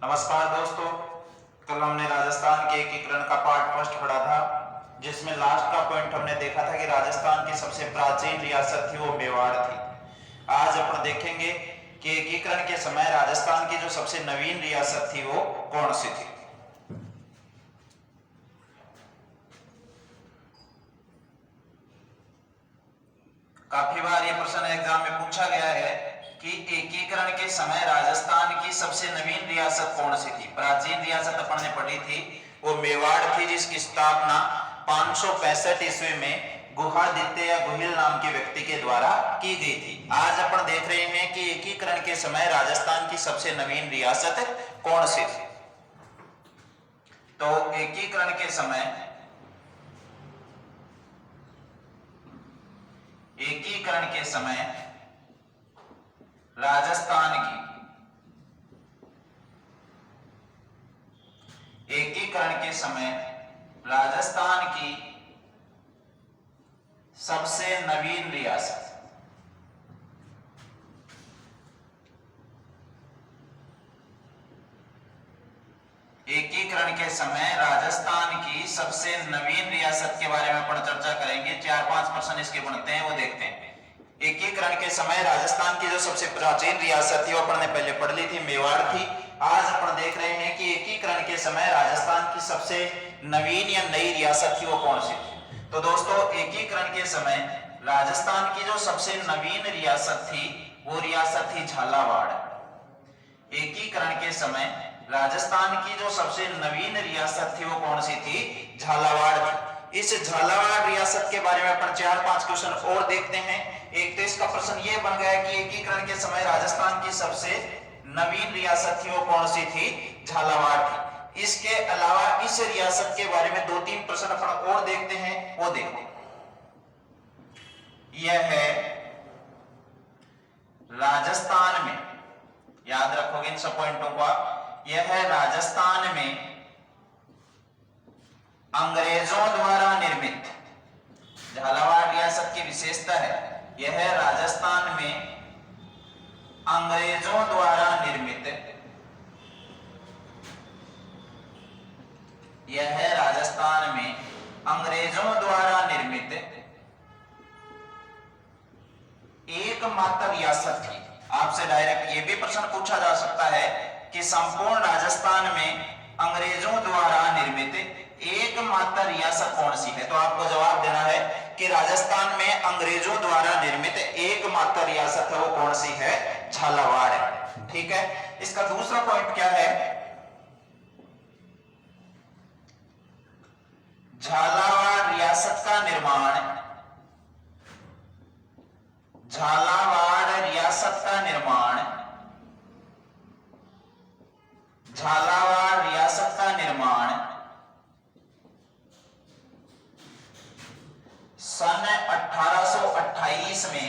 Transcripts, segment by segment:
नमस्कार दोस्तों, कल हमने राजस्थान के एकीकरण का पार्ट फर्स्ट पढ़ा था, जिसमें लास्ट का पॉइंट हमने देखा था कि राजस्थान की सबसे प्राचीन रियासत थी वो मेवाड़ थी। आज अपन देखेंगे कि एकीकरण के समय राजस्थान की जो सबसे नवीन रियासत थी वो कौन सी थी। काफी बार ये प्रश्न एग्जाम में पूछा गया है कि एकीकरण के समय राजस्थान की सबसे नवीन रियासत कौन सी थी। प्राचीन रियासत अपन ने पढ़ी थी वो मेवाड़ थी, जिसकी स्थापना 565 ईस्वी में गुहादित्य या गुहिल नाम के व्यक्ति के द्वारा की गई थी। आज अपन देख रहे हैं कि एकीकरण के समय राजस्थान की सबसे नवीन रियासत कौन सी थी। तो एकीकरण के समय राजस्थान की सबसे नवीन रियासत एकीकरण के समय राजस्थान की सबसे नवीन रियासत के बारे में अपन चर्चा करेंगे। 4-5 प्रश्न इसके बनते हैं, वो देखते हैं। एकीकरण के समय राजस्थान की जो सबसे प्राचीन रियासत थी वो अपन ने पहले पढ़ ली थी, मेवाड़ थी। आज अपन देख रहे हैं कि एकीकरण के समय राजस्थान की सबसे नवीन या नई रियासत थी वो कौन सी थी। तो दोस्तों, एकीकरण के समय राजस्थान की जो सबसे नवीन रियासत थी वो रियासत थी झालावाड़। एकीकरण के समय राजस्थान की जो सबसे नवीन रियासत थी वो कौन सी थी? झालावाड़ थी। इस झालावाड़ रियासत के बारे में अपन 4-5 क्वेश्चन और देखते हैं। एक तो इसका प्रश्न ये बन गया कि एकीकरण के समय राजस्थान की सबसे नवीन रियासत थी वो कौन सी थी? झालावाड़ थी। इसके अलावा इस रियासत के बारे में 2-3 प्रश्न अपन और देखते हैं, वो देखो। यह है राजस्थान में, याद रखोगे इन सब पॉइंटों का, यह है राजस्थान में अंग्रेजों द्वारा निर्मित, झालावाड़ रियासत की विशेषता है यह है राजस्थान में अंग्रेजों द्वारा निर्मित, यह है राजस्थान में अंग्रेजों द्वारा निर्मित एकमात्र रियासत थी। आपसे डायरेक्ट ये भी प्रश्न पूछा जा सकता है कि संपूर्ण राजस्थान में अंग्रेजों द्वारा निर्मित एकमात्र रियासत कौन सी है। तो आपको जवाब देना है कि राजस्थान में अंग्रेजों द्वारा निर्मित एकमात्र रियासत है वो कौन सी है? झालावाड़ है। ठीक है। इसका दूसरा पॉइंट क्या है? झालावाड़ रियासत का निर्माण, झालावाड़ रियासत का निर्माण, झालावाड़ रियासत का निर्माण सन 1828 में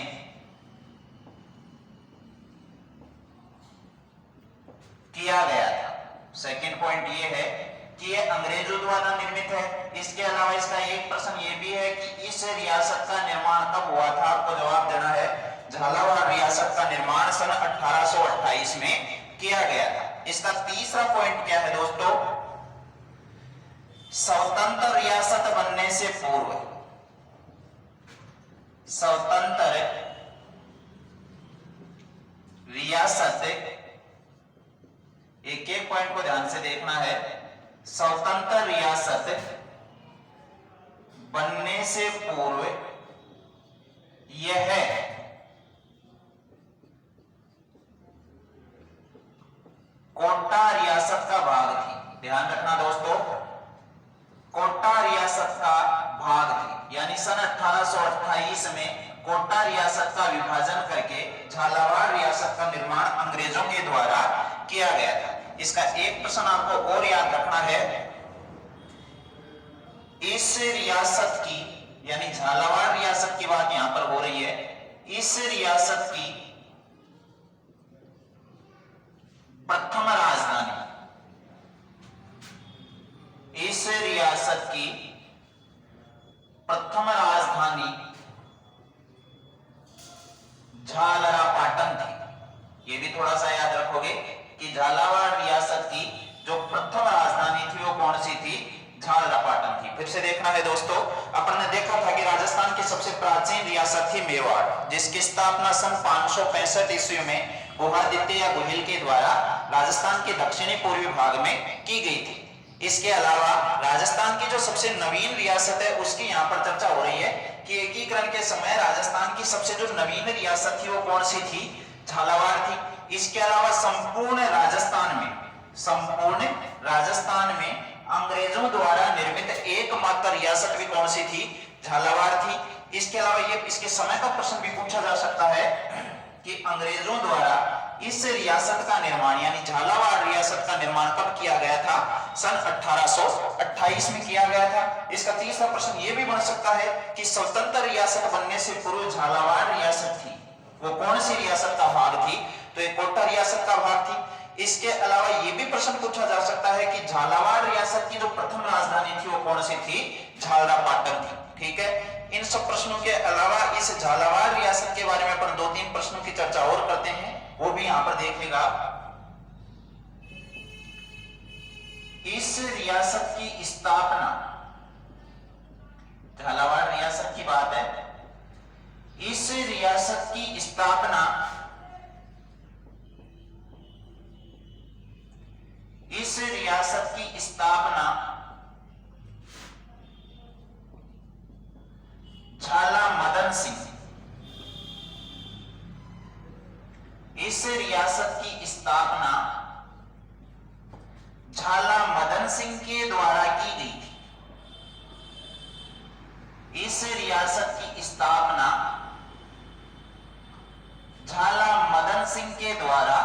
किया गया था। सेकंड पॉइंट ये है कि ये अंग्रेजों द्वारा निर्मित है। इसके अलावा इसका एक प्रश्न ये भी है कि इस रियासत का निर्माण कब हुआ था। आपको जवाब देना है झालावाड़ रियासत का निर्माण सन 1828 में किया गया था। इसका तीसरा पॉइंट क्या है दोस्तों? स्वतंत्र रियासत बनने से पूर्व, स्वतंत्र रियासत, एक एक पॉइंट को ध्यान से देखना है। स्वतंत्र रियासत बनने से पूर्व यह कोटा रियासत का भाग थी। ध्यान रखना दोस्तों, कोटा रियासत का भाग थी। यानी सन 1828 में कोटा रियासत का विभाजन करके झालावाड़ रियासत का निर्माण अंग्रेजों के द्वारा किया गया था। इसका एक प्रश्न आपको और याद रखना है, इस रियासत की, यानी झालावाड़ रियासत की बात यहां पर हो रही है, इस रियासत की प्रथम राजधानी, इस रियासत की प्रथम राजधानी झालरा पाटन थी। ये भी थोड़ा सा याद रखोगे कि झालावाड़ रियासत की झालरा पाटन थी। फिर से देखना है दोस्तों, अपन ने देखा था कि राजस्थान की सबसे प्राचीन रियासत थी मेवाड़, जिसकी स्थापना सन 565 ईस्वी में गुहादित्य या गुहिल के द्वारा राजस्थान के दक्षिणी पूर्वी भाग में की गई थी। इसके अलावा राजस्थान की जो सबसे नवीन रियासत है उसकी यहाँ पर चर्चा हो रही है कि एकीकरण के समय राजस्थान की सबसे जो नवीन रियासत थी वो कौन सी थी? झालावाड़ थी। इसके अलावा संपूर्ण राजस्थान में अंग्रेजों द्वारा निर्मित एकमात्र रियासत भी कौन सी थी? झालावाड़ थी। इसके अलावा ये इसके समय का प्रश्न भी पूछा जा सकता है कि अंग्रेजों द्वारा इस रियासत का निर्माण यानी झालावाड़ रियासत का निर्माण कब किया गया था? सन 1828 में किया गया था। इसका तीसरा प्रश्न ये भी बन सकता है कि स्वतंत्र रियासत बनने से पूर्व झालावाड़ रियासत थी, वो कौन सी रियासत का भाग थी? तो एक कोटा रियासत का भाग थी। इसके अलावा ये भी प्रश्न पूछा जा सकता है कि झालावाड़ रियासत की जो प्रथम राजधानी थी वो कौन सी थी? झालरा पाटन थी। ठीक है, इन सब प्रश्नों के अलावा इस झालावाड़ रियासत के बारे में अपन 2-3 प्रश्नों की चर्चा और करते हैं, वो भी यहां पर देखिएगा। इस रियासत की स्थापना, झालावाड़ रियासत की बात है, इस रियासत की स्थापना झाला मदन सिंह, इस रियासत की स्थापना झाला मदन सिंह के द्वारा की गई थी। इस रियासत की स्थापना झाला मदन सिंह के द्वारा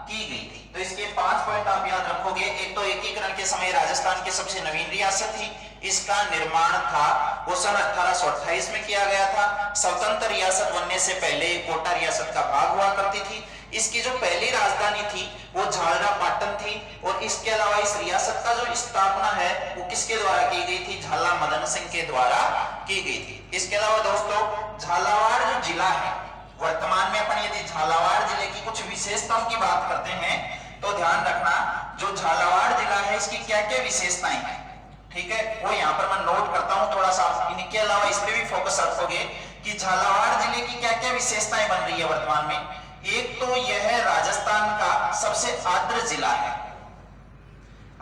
की गई थी। तो इसके 5 पॉइंट आप याद रखोगे। एक तो एकीकरण के समय राजस्थान की सबसे नवीन रियासत थी, इसका निर्माण था वो सन 1828 में किया गया था। स्वतंत्र रियासत बनने से पहले कोटा रियासत का भाग हुआ करती थी। इसकी जो पहली राजधानी थी वो झालरा पाटन थी। और इसके अलावा इस रियासत का जो स्थापना है वो किसके द्वारा की गई थी? झाला मदन सिंह के द्वारा की गई थी। इसके अलावा दोस्तों झालावाड़ जो जिला है, वर्तमान में अपन यदि झालावाड़ जिले की कुछ विशेषताओं की बात करते हैं तो ध्यान रखना, जो झालावाड़ जिला है इसकी क्या क्या विशेषताएं हैं, ठीक है, वो यहाँ पर मैं नोट करता हूँ थोड़ा सा। इनके अलावा इस पे भी फोकस रखोगे कि झालावाड़ जिले की क्या क्या विशेषताएं बन रही है वर्तमान में। एक तो यह राजस्थान का सबसे आर्द्र जिला है।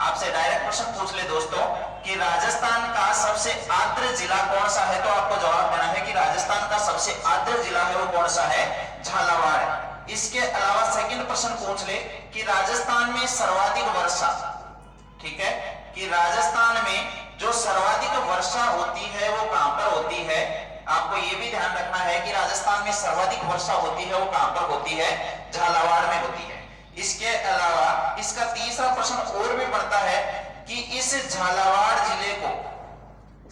आपसे डायरेक्ट प्रश्न पूछ ले दोस्तों कि राजस्थान का सबसे आर्द्र जिला कौन सा है, तो आपको जवाब देना है कि राजस्थान का सबसे आर्द्र जिला है वो कौन सा है? झालावाड़। इसके अलावा सेकंड प्रश्न पूछ ले कि राजस्थान में सर्वाधिक वर्षा, ठीक है, कि राजस्थान में जो सर्वाधिक वर्षा होती है वो कहां पर होती है? आपको ये भी ध्यान रखना है कि राजस्थान में सर्वाधिक वर्षा होती है वो कहां पर होती है? झालावाड़ में होती है। इसके अलावा इसका तीसरा प्रश्न और भी बढ़ता है कि इस झालावाड़ जिले को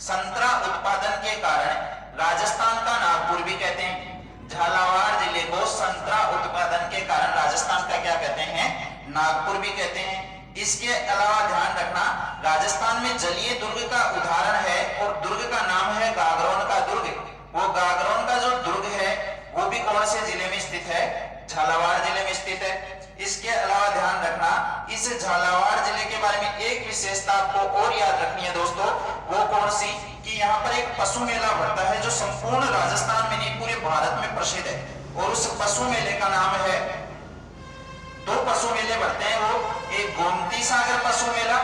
संतरा उत्पादन के कारण राजस्थान का नागपुर भी कहते हैं। झालावाड़ जिले को संतरा उत्पादन के कारण राजस्थान का क्या कहते हैं? नागपुर भी कहते हैं। इसके अलावा ध्यान रखना, राजस्थान में जलीय दुर्ग का उदाहरण है और दुर्ग का नाम है गागरोन का दुर्ग। वो गागरोन का जो दुर्ग है वो भी कौन से जिले में स्थित है? झालावाड़ जिले में स्थित है। इसके अलावा ध्यान रखना, इस झालावाड़ जिले के बारे में एक विशेषता आपको और याद रखनी है दोस्तों, वो कौन सी? कि यहाँ पर एक पशु मेला भरता है जो संपूर्ण राजस्थान में नहीं पूरे भारत में प्रसिद्ध है। और उस पशु मेले का नाम है, 2 पशु मेले भरते हैं वो, एक गोमती सागर पशु मेला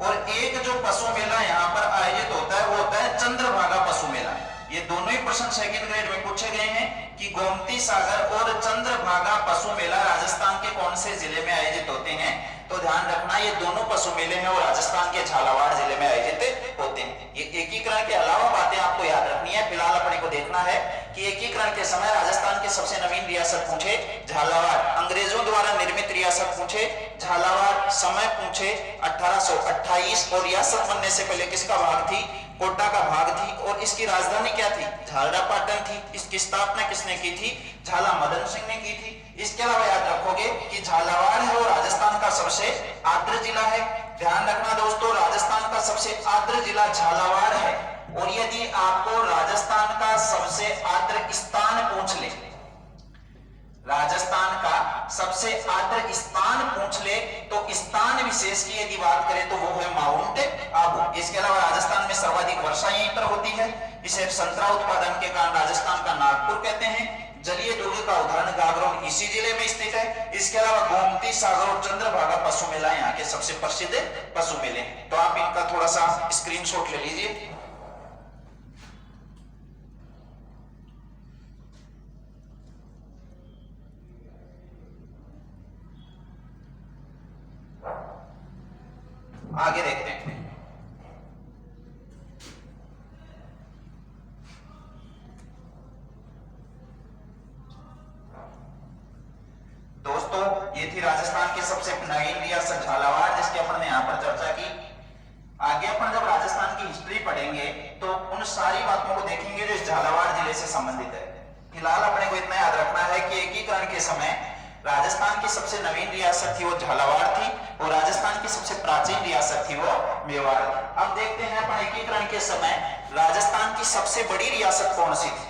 और एक जो पशु मेला यहाँ पर आयोजित होता है वो होता है चंद्रभागा पशु मेला। ये दोनों ही प्रश्न सेकंड ग्रेड में पूछे गए हैं कि गोमती सागर और चंद्रभागा पशु मेला राजस्थान के कौन से जिले में आयोजित होते हैं? तो ध्यान रखना, ये दोनों पशु मेले हैं और राजस्थान के झालावाड़ जिले में आयोजित होते हैं। ये एकीकरण के अलावा बातें आपको याद रखनी है। फिलहाल अपने को देखना है कि एकीकरण के समय राजस्थान के सबसे नवीन रियासत पूछे झालावाड़, अंग्रेजों द्वारा निर्मित रियासत पूछे झालावाड़, समय पूछे 1828 और रियासत बनने से पहले किसका भाग थी? कोटा का भाग थी। और इसकी राजधानी क्या थी? झालरा पाटन थी। इसकी स्थापना किसने की थी? झाला मदन सिंह ने की थी। इसके अलावा याद रखोगे कि झालावाड़ है वो राजस्थान का सबसे आर्द्र जिला है। ध्यान रखना दोस्तों, राजस्थान का सबसे आर्द्र जिला झालावाड़ है। और यदि आपको राजस्थान का सबसे आर्द्र स्थान पूछ ले, राजस्थान का सबसे आर्द्र स्थान पूछ ले, तो स्थान विशेष की यदि बात करें तो वो है माउंट आबू। इसके अलावा राजस्थान में सर्वाधिक वर्षा यहीं पर होती है। इसे संतरा उत्पादन के कारण राजस्थान का नागपुर कहते हैं। जलीय दुर्ग का उदाहरण गागरोन इसी जिले में स्थित है। इसके अलावा गोमती सागर और चंद्रभागा पशु मेला यहाँ के सबसे प्रसिद्ध पशु मेले हैं। तो आप इनका थोड़ा सा स्क्रीनशॉट ले लीजिए। आगे देखते हैं। दोस्तों ये थी राजस्थान की सबसे नवीन रियासत झालावाड़, जिसकी अपन ने यहाँ पर चर्चा की। आगे अपन जब राजस्थान की हिस्ट्री पढ़ेंगे तो उन सारी बातों को देखेंगे जो इस झालावाड़ जिले से संबंधित है। फिलहाल अपने को इतना याद रखना है कि एकीकरण के समय राजस्थान की सबसे नवीन रियासत थी वो झालावाड़ थी, और राजस्थान की सबसे प्राचीन रियासत थी वो मेवाड़ थी। अब देखते हैं अपन एकीकरण के समय राजस्थान की सबसे बड़ी रियासत कौन सी थी।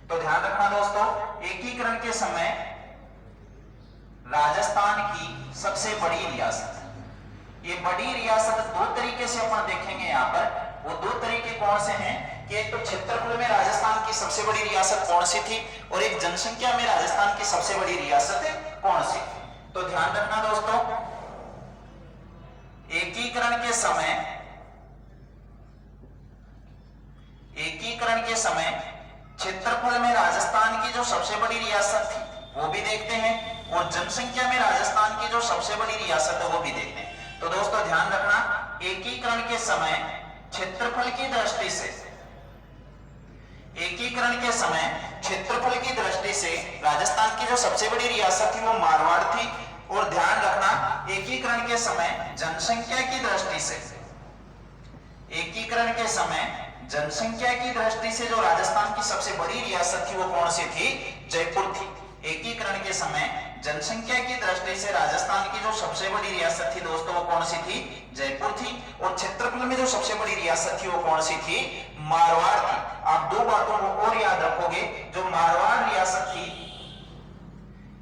तो ध्यान रखना दोस्तों, एकीकरण के समय राजस्थान की सबसे बड़ी रियासत, ये बड़ी रियासत दो तरीके से अपन देखेंगे यहाँ पर। वो दो तरीके कौन से हैं कि एक तो क्षेत्रफल में राजस्थान की सबसे बड़ी रियासत कौन सी थी, और एक जनसंख्या में राजस्थान की सबसे बड़ी रियासत कौन सी थी। तो ध्यान रखना दोस्तों, एकीकरण के समय क्षेत्रफल में राजस्थान की जो सबसे बड़ी रियासत थी वो भी देखते हैं, और जनसंख्या में राजस्थान की जो सबसे बड़ी रियासत है वो भी देखते हैं। तो दोस्तों ध्यान रखना, एकीकरण के समय क्षेत्रफल की दृष्टि से, एकीकरण के समय क्षेत्रफल की दृष्टि से राजस्थान की जो सबसे बड़ी रियासत थी वो मारवाड़ थी। और ध्यान रखना, एकीकरण के समय जनसंख्या की दृष्टि से, एकीकरण के समय जनसंख्या की दृष्टि से जो राजस्थान की सबसे बड़ी रियासत थी वो कौन सी थी, जयपुर थी। एकीकरण के समय जनसंख्या की दृष्टि से राजस्थान की जो सबसे बड़ी रियासत थी दोस्तों वो कौन सी थी, जयपुर थी। और क्षेत्रफल में जो सबसे बड़ी रियासत थी वो कौन सी थी, मारवाड़ थी। आप दो बातों को और याद रखोगे, जो मारवाड़ रियासत थी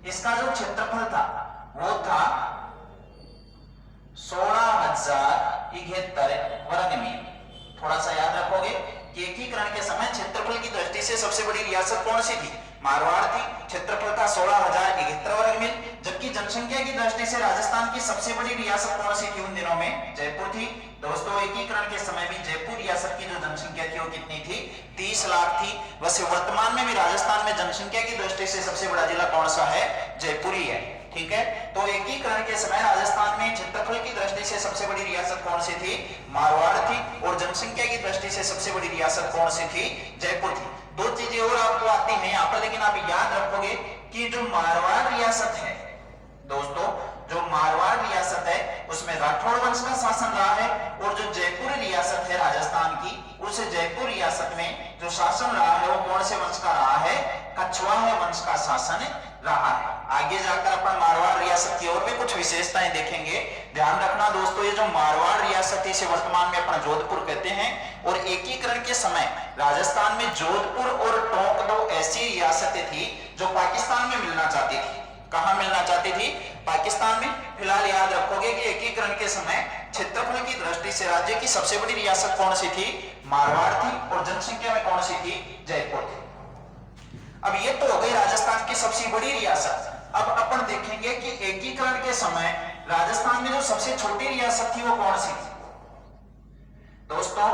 इसका जो क्षेत्रफल था वो था 16,071 वर्ग मील। थोड़ा सा याद रखोगे कि एकीकरण के समय क्षेत्रफल की दृष्टि से सबसे बड़ी रियासत कौन सी थी, मारवाड़ थी। क्षेत्रफल था 16,071 वर्ग मील, जबकि जनसंख्या की दृष्टि से राजस्थान की सबसे बड़ी रियासत कौन सी थी उन दिनों में, जयपुर थी। दोस्तों एकीकरण के समय भी जयपुर रियासत की जो जनसंख्या थी वो कितनी थी, 30 लाख थी। वैसे वर्तमान में भी राजस्थान में जनसंख्या की दृष्टि से सबसे बड़ा जिला कौन सा है, जयपुर ही है। ठीक है, तो एकीकरण के समय राजस्थान में क्षेत्रफल की दृष्टि से सबसे बड़ी रियासत कौन सी थी, मारवाड़ थी, और जनसंख्या की दृष्टि से सबसे बड़ी रियासत कौन सी थी, जयपुर थी। दो चीजें और आपको आती हैं यहाँ पर, लेकिन आप याद रखोगे कि जो मारवाड़ रियासत है दोस्तों, जो मारवाड़ रियासत है उसमें राठौड़ वंश का शासन रहा है, और जो जयपुर रियासत है राजस्थान की, उस जयपुर रियासत में जो शासन रहा है वो कौन से वंश का रहा है, कछवाहा वंश का शासन रहा है। आगे जाकर अपन मारवाड़ रियासत की और भी कुछ विशेषताएं देखेंगे। ध्यान रखना दोस्तों, ये जो मारवाड़ रियासत है इसे वर्तमान में अपन जोधपुर कहते हैं, और एकीकरण के समय राजस्थान में जोधपुर और टोंक दो ऐसी रियासतें थी जो पाकिस्तान में मिलना चाहती थी। कहां मिलना चाहती थी, पाकिस्तान में। फिलहाल याद रखोगे कि एकीकरण के समय क्षेत्रफल की दृष्टि से राज्य की सबसे बड़ी रियासत कौन सी थी, मारवाड़ थी, और जनसंख्या में कौन सी थी, जयपुर थी। अब ये तो हो गई राजस्थान की सबसे बड़ी रियासत। अब अपन देखेंगे कि एकीकरण के समय राजस्थान में जो सबसे छोटी रियासत थी वो कौन सी थी। दोस्तों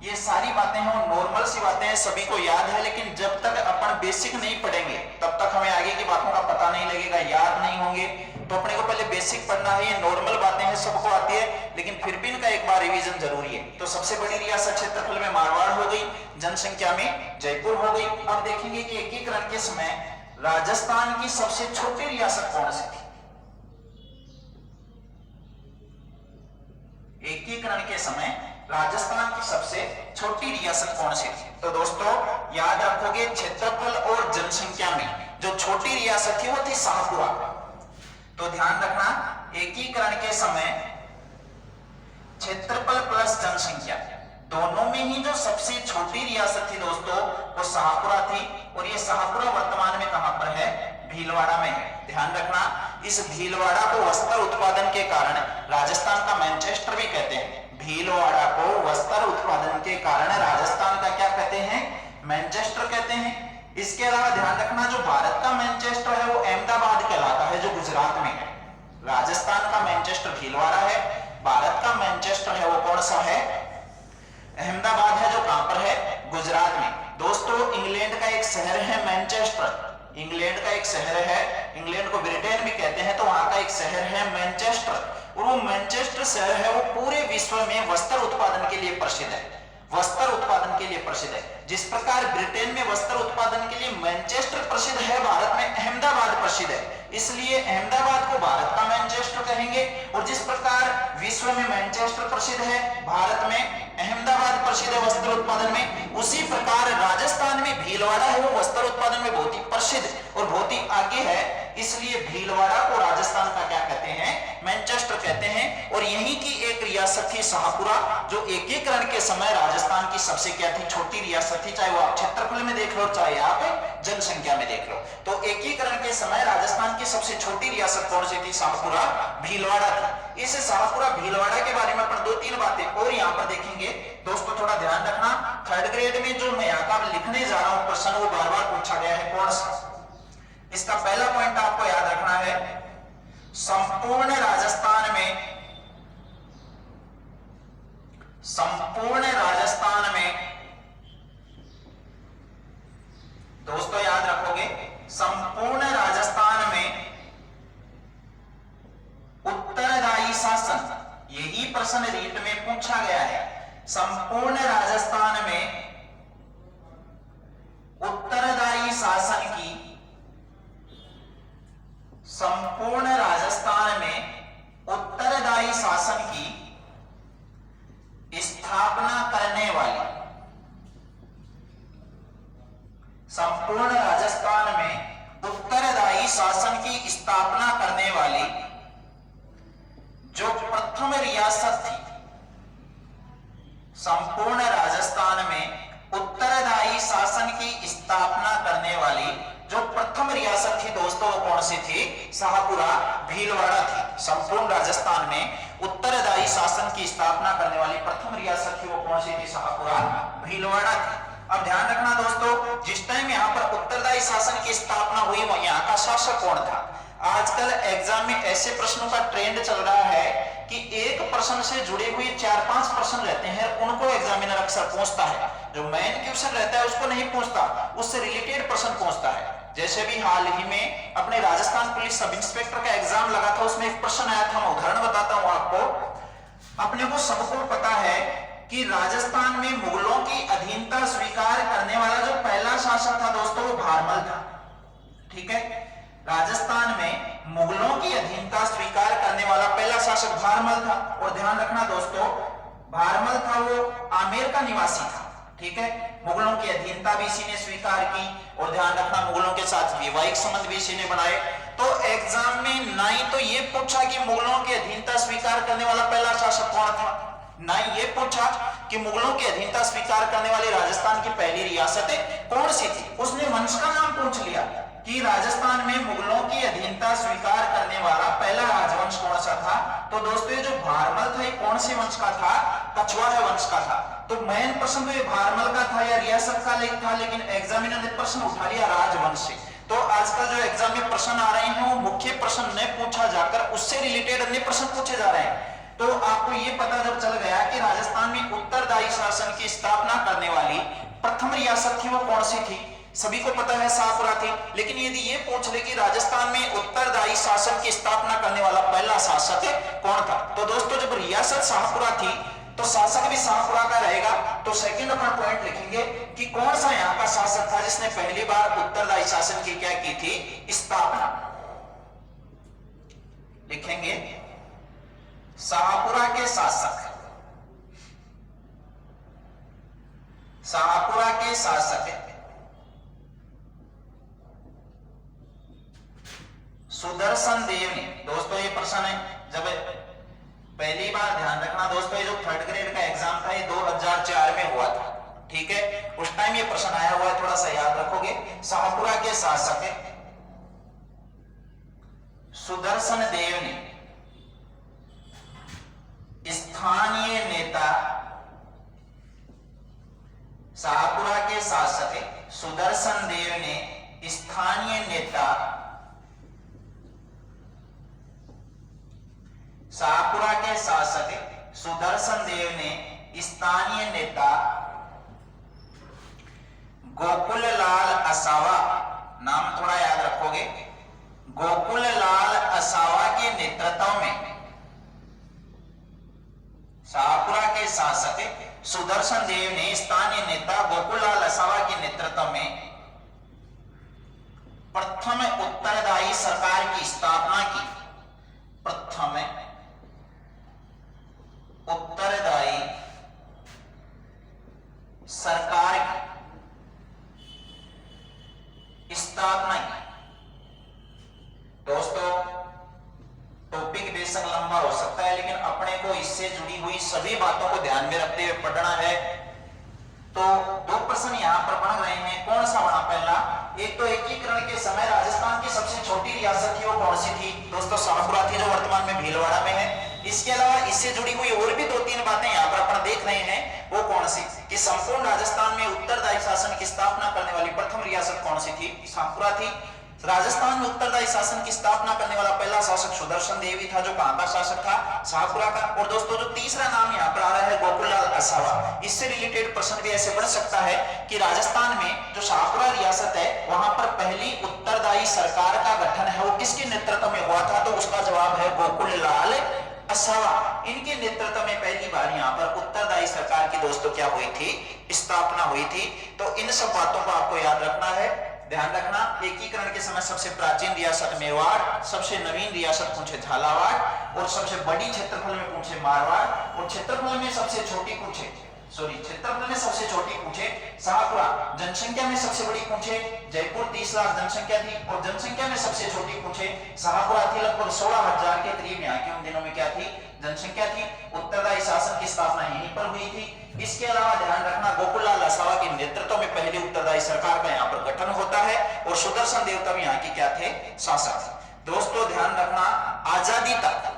ये सारी बातें हैं, नॉर्मल सी बातें हैं, सभी को याद है, लेकिन जब तक अपन बेसिक नहीं पढ़ेंगे तब तक हमें आगे की बातों का पता नहीं लगेगा, याद नहीं होंगे। तो अपने को पहले बेसिक पढ़ना है। ये नॉर्मल बातें हैं, सबको आती है, लेकिन फिर भी इनका एक बार रिवीजन जरूरी है। तो सबसे बड़ी रियासत क्षेत्रफल में मारवाड़ हो गई, जनसंख्या में जयपुर हो गई। अब देखेंगे कि एकीकरण के समय राजस्थान की सबसे छोटी रियासत कौन सी थी। एकीकरण के समय राजस्थान की सबसे छोटी रियासत कौन सी थी। तो दोस्तों याद रखोगे, क्षेत्रफल और जनसंख्या में जो छोटी रियासत थी वो थी शाहपुरा। तो ध्यान रखना, एकीकरण के समय क्षेत्रफल प्लस जनसंख्या दोनों में ही जो सबसे छोटी रियासत थी दोस्तों वो शाहपुरा थी, और ये शाहपुरा वर्तमान में कहां पर है, भीलवाड़ा में है। ध्यान रखना, इस भीलवाड़ा को वस्त्र उत्पादन के कारण राजस्थान का मैनचेस्टर भी कहते हैं। भीलवाड़ा को वस्त्र उत्पादन के कारण राजस्थान का क्या कहते हैं? मैनचेस्टर कहते हैं। इसके अलावा ध्यान रखना, जो भारत का मैनचेस्टर है वो अहमदाबाद कहलाता है, जो गुजरात में है। राजस्थान का मैनचेस्टर भीलवाड़ा है, भारत का मैनचेस्टर है वो कौन सा है? अहमदाबाद है, जो कहां पर है? गुजरात में। दोस्तों इंग्लैंड का एक शहर है मैनचेस्टर, इंग्लैंड का एक शहर है, इंग्लैंड को ब्रिटेन भी कहते हैं, तो वहां का एक शहर है मैनचेस्टर, और वो मैनचेस्टर शहर है वो पूरे विश्व में वस्त्र उत्पादन के लिए प्रसिद्ध है, वस्त्र उत्पादन के लिए प्रसिद्ध है। जिस प्रकार ब्रिटेन में वस्त्र उत्पादन के लिए मैनचेस्टर प्रसिद्ध है, भारत में अहमदाबाद प्रसिद्ध है, इसलिए अहमदाबाद को भारत का मैनचेस्टर कहेंगे। और जिस प्रकार विश्व में मैनचेस्टर प्रसिद्ध है, भारत में अहमदाबाद प्रसिद्ध है वस्त्र उत्पादन में, उसी प्रकार राजस्थान में भीलवाड़ा है वो वस्त्र उत्पादन में बहुत ही प्रसिद्ध और बहुत ही आगे है, इसलिए भीलवाड़ा को राजस्थान का क्या कहते हैं? मैनचेस्टर कहते हैं। और यहीं की एक रियासत थी शाहपुरा, जो एकीकरण के समय राजस्थान की सबसे क्या थी? छोटी रियासत थी, चाहे वो आप क्षेत्रफल में देख लो चाहे आप जनसंख्या में देख लो। तो एकीकरण के समय राजस्थान की सबसे छोटी रियासत कौन सी थी? शाहपुरा भीलवाड़ा थी। इस शाहपुरा भीलवाड़ा के बारे में अपन 2-3 बातें और यहाँ पर देखेंगे। दोस्तों थोड़ा ध्यान रखना, थर्ड ग्रेड में जो मैं यहाँ का लिखने जा रहा हूं प्रश्न वो बार बार पूछा गया है, कौन सा? इसका पहला पॉइंट आपको याद रखना है, संपूर्ण राजस्थान में, संपूर्ण राजस्थान में, दोस्तों याद रखोगे, संपूर्ण राजस्थान में उत्तरदायी शासन, यही प्रश्न रीट में पूछा गया है। संपूर्ण राजस्थान में उत्तरदायी शासन की, संपूर्ण राजस्थान में उत्तरदायी शासन की स्थापना करने वाली, संपूर्ण राजस्थान में उत्तरदायी शासन की स्थापना करने वाली जो प्रथम रियासत थी, संपूर्ण राजस्थान में उत्तरदायी शासन की स्थापना करने वाली जो प्रथम रियासत थी दोस्तों वो कौन सी थी? शाहपुरा भीलवाड़ा थी। संपूर्ण राजस्थान में उत्तरदायी शासन की स्थापना करने वाली प्रथम रियासत थी वो कौन सी थी? शाहपुरा भीलवाड़ा थी। अब ध्यान रखना दोस्तों, जिस टाइम यहाँ पर उत्तरदायी शासन की स्थापना हुई वो यहाँ का शासक कौन था? आजकल एग्जाम में ऐसे प्रश्नों का ट्रेंड चल रहा है कि एक प्रश्न से जुड़े हुए 4-5 प्रश्न रहते हैं, उनको एग्जामिनर अक्सर पूछता है, जो मेन क्वेश्चन रहता है उसको नहीं पूछता, उससे रिलेटेड प्रश्न पूछता है। जैसे भी हाल ही में अपने राजस्थान पुलिस सब इंस्पेक्टर का एग्जाम लगा था, उसमें एक प्रश्न आया था, मैं उदाहरण बताता हूं आपको। अपने को सबको पता है कि राजस्थान में मुगलों की अधीनता स्वीकार करने वाला जो पहला शासक था दोस्तों वो भारमल था, ठीक है। राजस्थान में मुगलों की अधीनता स्वीकार करने वाला पहला शासक भारमल था। और ध्यान रखना दोस्तों, भारमल था वो आमेर का निवासी था, ठीक है। मुगलों की अधीनता भी इसी ने स्वीकार की, और ध्यान रखना मुगलों के साथ वैवाहिक संबंध भी इसी ने बनाए। तो एग्जाम में ना ही तो ये पूछा कि मुगलों की अधीनता स्वीकार करने वाला पहला शासक कौन था, ना ये पूछा कि मुगलों की अधीनता स्वीकार करने वाली राजस्थान की पहली रियासत कौन सी थी। उसने वंश का नाम पूछ लिया कि राजस्थान में मुगलों की अधीनता स्वीकार करने वाला पहला राजवंश कौन सा था। तो दोस्तों ये जो भारमल था ये कौन से वंश का था? कछवाहा वंश का था। तो मेन प्रश्न तो ये भारमल का था या रियासत का था, लेकिन एग्जामिनर ने प्रश्न उठा लिया राजवंश से। तो आजकल जो एग्जाम में प्रश्न आ रहे हैं वो मुख्य प्रश्न न पूछा जाकर उससे रिलेटेड अन्य प्रश्न पूछे जा रहे हैं। तो आपको ये पता जब चल गया कि राजस्थान में उत्तरदायी शासन की स्थापना करने वाली प्रथम रियासत थी वो कौन सी थी, सभी को पता है शाहपुरा थी। लेकिन यदि ये पूछ ले कि राजस्थान में उत्तरदायी शासन की स्थापना करने वाला पहला शासक कौन था, तो दोस्तों जब रियासत शाहपुरा थी तो शासक भी शाहपुरा का रहेगा। तो सेकंड अपना पॉइंट लिखेंगे कि कौन सा यहाँ का शासक था जिसने पहली बार उत्तरदायी शासन की क्या की थी? स्थापना। लिखेंगे शाहपुरा के शासक, शाहपुरा के शासक सुदर्शन देव ने। दोस्तों ये प्रश्न है जब पहली बार, ध्यान रखना दोस्तों ये जो थर्ड ग्रेड का एग्जाम था ये 2004 में हुआ था, ठीक है। उस टाइम ये प्रश्न आया हुआ है, थोड़ा सा याद रखोगे। शाहपुरा के शासक सुदर्शन देव ने शाहपुरा के शासक सुदर्शन देव ने स्थानीय नेता शाहपुरा के शासक सुदर्शन देव ने स्थानीय नेता गोकुललाल असावा, नाम थोड़ा याद रखोगे, गोकुललाल असावा के नेतृत्व में शाहपुरा के शासक सुदर्शन देव ने स्थानीय नेता गोकुललाल असावा के नेतृत्व में प्रथम उत्तरदायी सरकार की स्थापना की। प्रथम उत्तरदायी सरकार की स्थापना की। दोस्तों टॉपिक बेशक लंबा हो सकता है, लेकिन अपने को इससे जुड़ी हुई सभी बातों को ध्यान में रखते हुए पढ़ना है। तो दो प्रश्न यहां पर बन रहे हैं। कौन सा बना पहला? एक तो एकीकरण के समय राजस्थान की सबसे छोटी रियासत थी, वो कौन सी थी? दोस्तों शाहपुरा थी, जो वर्तमान में भीलवाड़ा में है। इसके अलावा इससे जुड़ी हुई और भी दो तीन बातें यहां पर अपन देख रहे हैं। वो कौन सी? कि संपूर्ण राजस्थान में उत्तरदायी शासन की स्थापना करने वाली प्रथम रियासत कौन सी थी? शाहपुरा थी। राजस्थान में उत्तरदायी शासन की स्थापना करने वाला पहला शासक सुदर्शन देव था, जो कहां का शासक था? शाहपुरा का। और दोस्तों जो तीसरा नाम यहां पर आ रहा है गोकुललाल असावा, इससे रिलेटेड प्रश्न भी ऐसे बन सकता है कि राजस्थान में जो शाहपुरा रियासत है वहां पर पहली उत्तरदायी सरकार का गठन है वो किसके नेतृत्व में हुआ था? तो उसका जवाब है गोकुललाल असावा। इनके नेतृत्व में पहली बार यहाँ पर उत्तरदायी सरकार की दोस्तों क्या हुई थी? स्थापना हुई थी। तो इन सब बातों को आपको याद रखना है, ध्यान रखना। एकीकरण के समय सबसे प्राचीन रियासत मेवाड़, सबसे नवीन रियासत पूछे झालावाड़, और सबसे बड़ी क्षेत्रफल में पूछे मारवाड़, और क्षेत्रफल में सबसे छोटी पूछे क्षेत्रफल में सबसे छोटी पूछे शाहपुरा, जनसंख्या में सबसे बड़ी पूछे जयपुर 30 लाख जनसंख्या थी, और जनसंख्या में सबसे छोटी पूछे शाहपुरा थी। लगभग 16,000 के करीब यहाँ के उन दिनों में क्या थी? जनसंख्या थी। उत्तरदायी शासन की स्थापना यहीं पर हुई थी। इसके अलावा ध्यान रखना गोकुललाल असावा के नेतृत्व में पहली उत्तरदायी सरकार का यहाँ पर गठन होता है, और सुदर्शन देव तब यहाँ के क्या थे? शासक। दोस्तों ध्यान रखना, आजादी तक,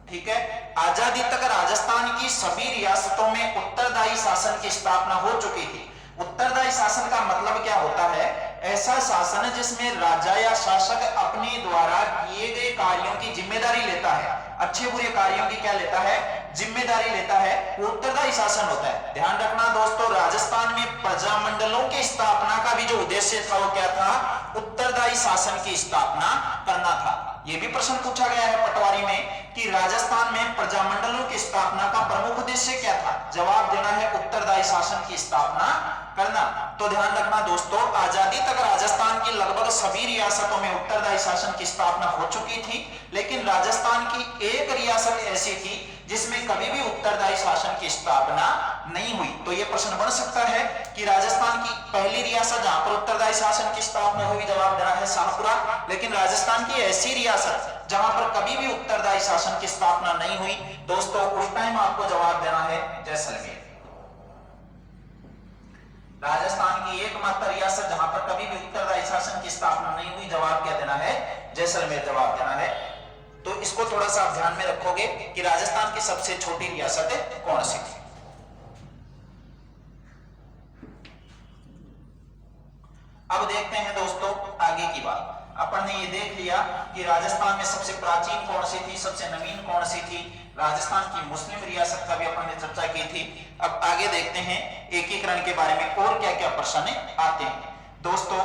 ठीक है, आजादी तक राजस्थान की सभी रियासतों में उत्तरदायी शासन की स्थापना हो चुकी थी। उत्तरदायी शासन का मतलब क्या होता है? ऐसा शासन जिसमें राजा या शासक अपने द्वारा किए गए कार्यों की जिम्मेदारी लेता है, अच्छे बुरे कार्यों की क्या लेता है? जिम्मेदारी लेता है, वो उत्तरदायी शासन होता है। ध्यान रखना दोस्तों, राजस्थान में प्रजामंडलों की स्थापना का भी जो उद्देश्य था वो क्या था? उत्तरदायी शासन की स्थापना करना था। यह भी प्रश्न पूछा गया है पटवारी में कि राजस्थान में प्रजामंडलों की स्थापना का प्रमुख उद्देश्य क्या था? जवाब देना है उत्तरदायी शासन की स्थापना करना। तो ध्यान रखना दोस्तों, आजादी तक राजस्थान की लगभग सभी रियासतों में उत्तरदायी शासन की स्थापना हो चुकी थी, लेकिन राजस्थान की एक रियासत ऐसी थी जिसमें कभी भी उत्तरदायी शासन की स्थापना नहीं हुई। तो यह प्रश्न बन सकता है कि राजस्थान की पहली रियासत जहां पर उत्तरदायी शासन की स्थापना हुई, जवाब देना है शाहपुरा। लेकिन राजस्थान की ऐसी रियासत जहां पर कभी भी उत्तरदायी शासन की स्थापना नहीं हुई, दोस्तों उस टाइम आपको जवाब देना है जैसलमेर। राजस्थान की एकमात्र रियासत जहां पर कभी भी उत्तरदायी शासन की स्थापना नहीं हुई, जवाब क्या देना है? जैसलमेर जवाब देना है। तो इसको थोड़ा सा आप ध्यान में रखोगे कि राजस्थान की सबसे छोटी रियासत कौन सी थी। अब देखते हैं दोस्तों आगे की बात। अपन ने ये देख लिया कि राजस्थान में सबसे प्राचीन कौन सी थी, सबसे नवीन कौन सी थी। राजस्थान की मुस्लिम रियासत का भी अपन ने चर्चा की थी। अब आगे देखते हैं एकीकरण के बारे में और क्या क्या प्रश्न आते हैं। दोस्तों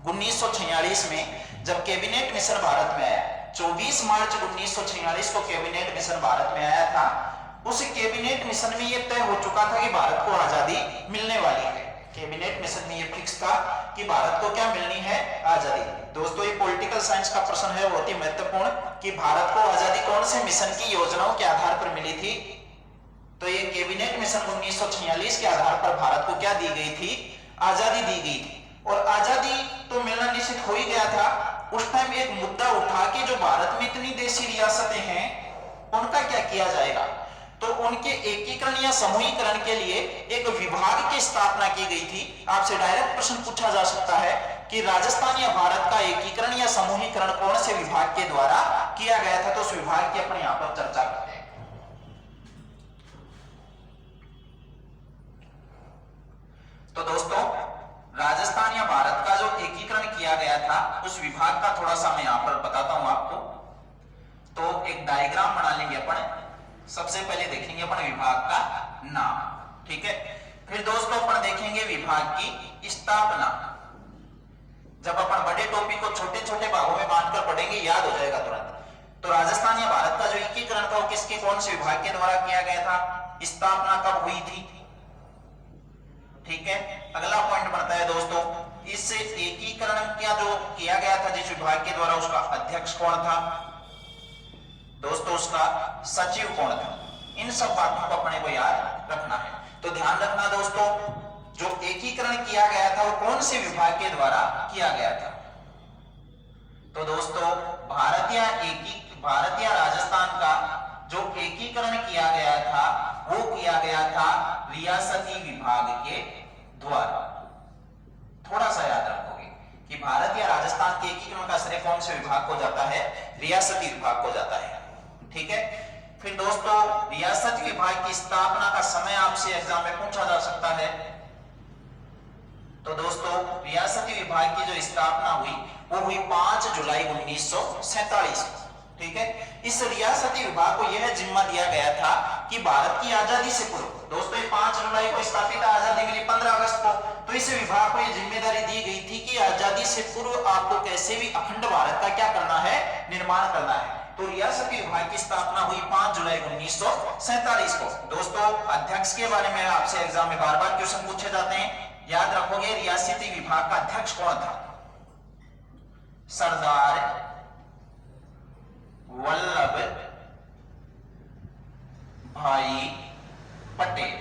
1946 में जब कैबिनेट मिशन भारत में आया, 24 मार्च 1946 को कैबिनेट मिशन भारत में आया था, उस कैबिनेट मिशन में यह तय हो चुका था कि भारत को आजादी मिलने वाली है। कैबिनेट मिशन में यह फिक्स था कि भारत को क्या मिलनी है? आजादी। दोस्तों ये पॉलिटिकल साइंस का प्रश्न है, बहुत ही महत्वपूर्ण, कि भारत को आजादी कौन से मिशन की योजनाओं के आधार पर मिली थी? तो ये कैबिनेट मिशन 1946 के आधार पर भारत को क्या दी गई थी? आजादी दी गई थी। और आजादी तो मिलना निश्चित हो ही गया था। उस टाइम एक मुद्दा उठा कि जो भारत में इतनी देशी रियासतें हैं उनका क्या किया जाएगा। तो उनके एकीकरण या समूहीकरण के लिए एक विभाग की स्थापना की गई थी। आपसे डायरेक्ट प्रश्न पूछा जा सकता है कि राजस्थान या भारत का एकीकरण या समूहीकरण कौन से विभाग के द्वारा किया गया था। तो उस विभाग की अपने यहां पर चर्चा करते हैं। एक डायग्राम बना लेंगे अपन। सबसे पहले देखेंगे अपन विभाग का नाम, ठीक है। फिर दोस्तों अपन देखेंगे विभाग की स्थापना। जब अपन बड़े टॉपिक को छोटे छोटे भागों में बांटकर पढ़ेंगे याद हो जाएगा तुरंत। तो राजस्थान या भारत का जो एकीकरण था वो किसके कौन से विभाग के द्वारा किया गया था, स्थापना कब हुई थी, ठीक है। अगला पॉइंट बनता है दोस्तों, इस एकीकरण क्या जो किया गया था जिस विभाग के द्वारा उसका अध्यक्ष कौन था दोस्तों, उसका सचिव कौन था। इन सब बातों को अपने को याद रखना है। तो ध्यान रखना दोस्तों, जो एकीकरण किया गया था वो कौन से विभाग के द्वारा किया गया था। तो दोस्तों भारतीय राजस्थान का जो एकीकरण किया गया था वो किया गया था रियासती विभाग के द्वारा। थोड़ा सा याद रखोगे कि भारत या राजस्थान के एकीकरण का श्रेय कौन से विभाग को जाता है, रियासती विभाग को जाता है, ठीक है। फिर दोस्तों रियासती विभाग की स्थापना का समय आपसे एग्जाम में पूछा जा सकता है। तो दोस्तों रियासती विभाग की जो स्थापना हुई वो हुई 5 जुलाई 1947, ठीक है। इस रियासती विभाग को यह जिम्मा दिया गया था कि भारत की आजादी से पूर्व, दोस्तों 5 जुलाई को स्थापित, आजादी मिली 15 अगस्त को, तो इस विभाग को यह जिम्मेदारी दी गई थी कि आजादी से पूर्व आपको कैसे भी अखंड भारत का क्या करना है, निर्माण करना है। तो रियासती विभाग की स्थापना हुई 5 जुलाई 1947 को। दोस्तों अध्यक्ष के बारे में आपसे एग्जाम में बार बार क्वेश्चन पूछे जाते हैं, याद रखोगे रियासती विभाग का अध्यक्ष कौन था, सरदार वल्लभ भाई पटेल।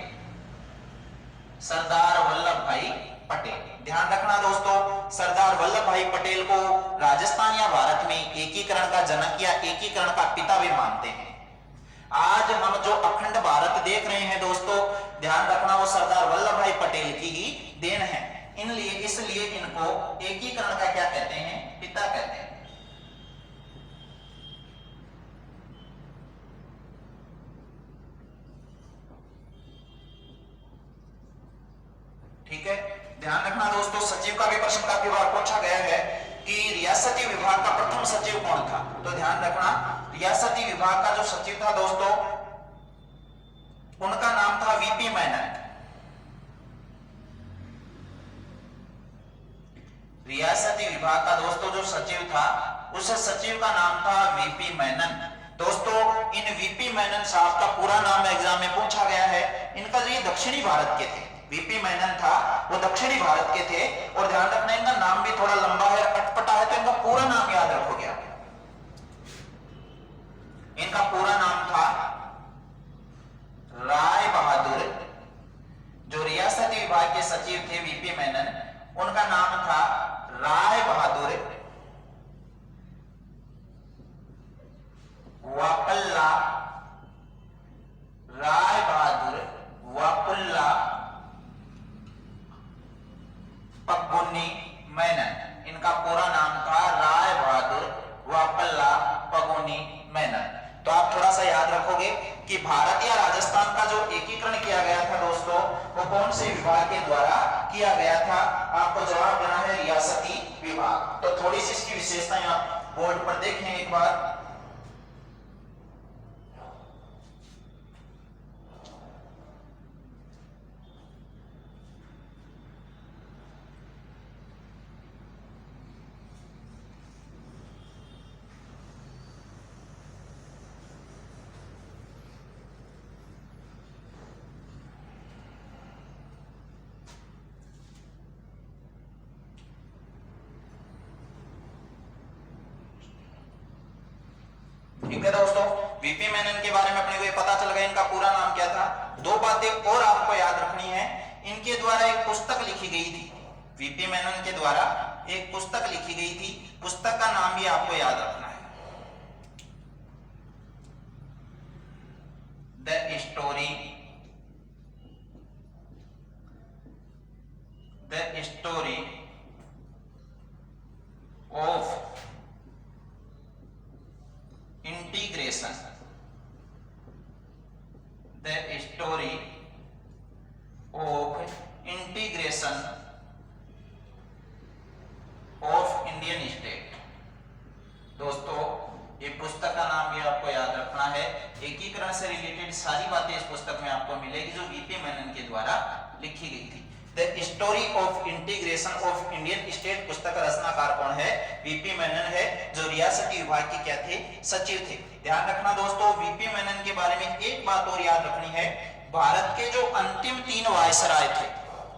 सरदार वल्लभ भाई पटेल, ध्यान रखना दोस्तों, सरदार वल्लभ भाई पटेल को राजस्थान या भारत में एकीकरण का जनक या एकीकरण का पिता भी मानते हैं। आज हम जो अखंड भारत देख रहे हैं दोस्तों, ध्यान रखना वो सरदार वल्लभ भाई पटेल की ही देन है। इसलिए इनको एकीकरण का क्या कहते हैं, पिता कहते हैं। ठीक है, ध्यान रखना दोस्तों, सचिव का भी प्रश्न काफी बार पूछा गया है कि रियासती विभाग का प्रथम सचिव कौन था। तो ध्यान रखना रियासती विभाग का जो सचिव था दोस्तों उनका नाम था वीपी मेनन। रियासती विभाग का दोस्तों जो सचिव था उस सचिव का नाम था वीपी मेनन। दोस्तों इन वीपी मेनन साहब का पूरा नाम एग्जाम में पूछा गया है। इनका जो ये दक्षिणी भारत के थे, वीपी मेनन था वो दक्षिणी भारत के थे। और ध्यान रखना इनका नाम भी थोड़ा लंबा है, अटपटा है, तो इनका पूरा नाम याद रखोगे आप। इनका पूरा नाम था राय बहादुर। जो रियासती विभाग के सचिव थे वीपी मेनन, उनका नाम था राय बहादुर वापल्ला, राय बहादुर वापुल्ला पगुनी मेनन। इनका पूरा नाम था राय बहादुर वापल्ला पगुनी मेनन। तो आप थोड़ा सा याद रखोगे कि भारत या राजस्थान का जो एकीकरण किया गया था दोस्तों वो कौन से विभाग के द्वारा किया गया था। आपको जवाब देना है रियासती विभाग। तो थोड़ी सी इसकी विशेषताएं आप बोर्ड पर देखें एक बार। ठीक है दोस्तों, वीपी मेनन के बारे में अपने को ये पता चल गया इनका पूरा नाम क्या था। दो बातें और आपको याद रखनी है। इनके द्वारा एक पुस्तक लिखी गई थी, वीपी मेनन के द्वारा एक पुस्तक लिखी गई थी। पुस्तक का नाम भी आपको याद रखना है, the story of integration, the story of integration of Indian state. दोस्तों ये पुस्तक का नाम भी आपको है। एकीकरण से रिलेटेड सारी बातें इस पुस्तक में आपको मिलेगी जो वीपी मेनन के द्वारा लिखी गई थी। The story of integration of Indian state पुस्तक का रचनाकार कौन है? वीपी मेनन है, जो रियासती विभाग के क्या थे? सचिव थे। ध्यान रखना दोस्तों, वीपी मेनन के बारे में एक बात और याद रखनी है, भारत के जो अंतिम 3 वायसराय थे,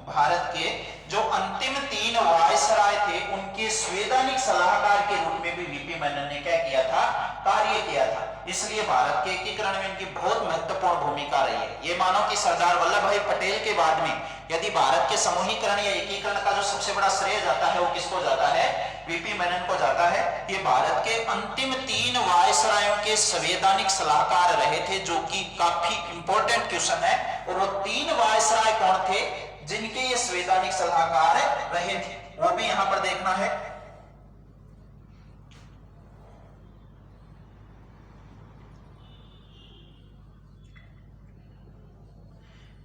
भारत के जो अंतिम 3 वायसराय थे, उनके संवैधानिक सलाहकार के रूप में भी वीपी मेनन ने क्या किया था? कार्य किया था। इसलिए भारत के एकीकरण में इनकी बहुत महत्वपूर्ण भूमिका रही है। ये मानो कि सरदार वल्लभ भाई पटेल के बाद में यदि भारत के समूहीकरण या एकीकरण का जो सबसे बड़ा श्रेय जाता है, वो किसको जाता है? वीपी मेनन को जाता है। ये भारत के अंतिम 3 वायसरायों के संवैधानिक सलाहकार रहे थे, जो कि काफी इंपॉर्टेंट क्वेश्चन है। और वो 3 वायसराय कौन थे जिनके ये संवैधानिक सलाहकार रहे थे, वो भी यहां पर देखना है।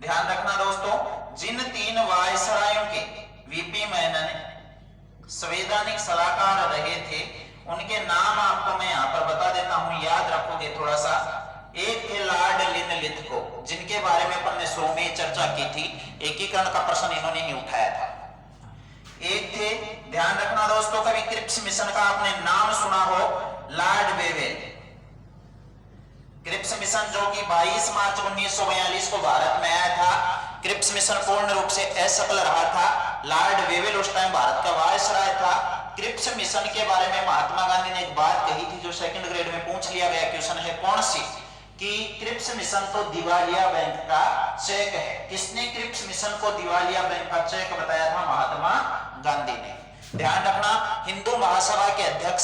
ध्यान रखना दोस्तों, जिन 3 वायसरायों के वीपी मेनन संवैधानिक सलाहकार रहे थे, उनके नाम आपको मैं यहां पर बता देता हूं, याद रखोगे थोड़ा सा। एक थे लॉर्ड लिनलिथगो, जिनके बारे में अपन ने शुरू में चर्चा की थी, एकीकरण का प्रश्न इन्होंने ही उठाया था। एक थे, ध्यान रखना दोस्तों, कभी क्रिप्स मिशन का आपने नाम सुना हो, लॉर्ड वेवेल। क्रिप्स मिशन जो कि 22 मार्च 1942 को भारत में आया था। क्रिप्स मिशन पूर्ण रूप से असफल रहा था। लॉर्ड वेवेल उस टाइम भारत का वायसराय था। क्रिप्स मिशन के बारे में महात्मा गांधी ने एक बात कही थी, जो सेकंड ग्रेड में पूछ लिया गया क्वेश्चन है, कौन सी? कि क्रिप्स मिशन तो दिवालिया बैंक का चेक है। किसने क्रिप्स मिशन को दिवालिया बैंक का चेक बताया था? महात्मा गांधी ने। ध्यान रखना, हिंदू महासभा के अध्यक्ष